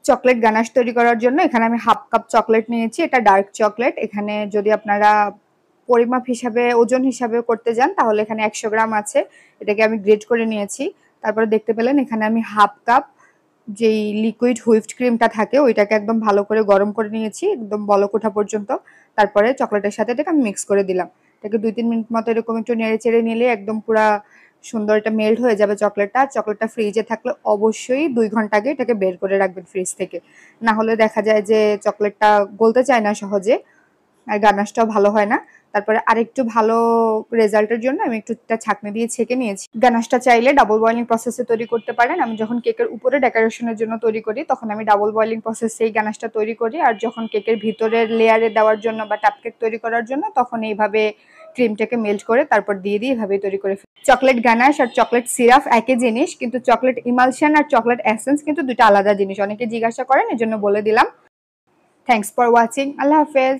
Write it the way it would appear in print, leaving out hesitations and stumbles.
Chocolate ganache তৈরি করার জন্য এখানে আমি হাফ কাপ চকলেট নিয়েছি। এটা ডার্ক চকলেট। এখানে যদি আপনারা পরিমাপ হিসাবে ওজন হিসাবে করতে যান তাহলে এখানে 100 গ্রাম আছে। এটাকে আমি গ্রেড করে নিয়েছি। তারপরে দেখতে পেলেন এখানে আমি হাফ কাপ যেই লিকুইড হুইপড ক্রিমটা থাকে ওইটাকে একদম ভালো করে গরম করে নিয়েছি একদম বলক ওঠা পর্যন্ত। তারপরে চকলেটের সাথে এটাকে আমি মিক্স করে দিলাম। এটাকে 2-3 মিনিট মতো এরকম একটু নেড়ে চেড়ে নিলে একদম পুরা সুন্দর এটা মেল্ট হয়ে যাবে চকলেটটা। চকলেটটা ফ্রিজে থাকলে অবশ্যই 2 ঘন্টা আগে এটাকে বের করে রাখবেন ফ্রিজ থেকে। না হলে দেখা যায় যে চকলেটটা গলতে চায় না সহজে আর গানাশটাও ভালো হয় না। তারপরে আরেকটু ভালো রেজাল্টের জন্য আমি একটুটা ছাঁকনি দিয়ে ছেঁকে নিয়েছি। গানাশটা চাইলে ডাবল বয়েলিং প্রসেসে তৈরি করতে পারেন। আমি যখন কেকের উপরে ডেকোরেশনের জন্য তৈরি করি তখন আমি ডাবল বয়েলিং প্রসেসেই গানাশটা তৈরি করি। আর যখন কেকের ভিতরের লেয়ারে দেওয়ার জন্য বা টাপ কেক তৈরি করার জন্য তখন এইভাবে ক্রিমটাকে মেল্ট করে তারপর দিয়ে দিই এভাবেই তৈরি করে ফেলি। চকলেট গানাশ আর চকলেট সিরাপ একই জিনিস, কিন্তু চকলেট ইমালশন আর চকলেট এসেন্স কিন্তু দুটো আলাদা জিনিস। অনেকে জিজ্ঞাসা করেন এজন্য বলে দিলাম। Thanks for watching. আল্লাহ হাফেজ।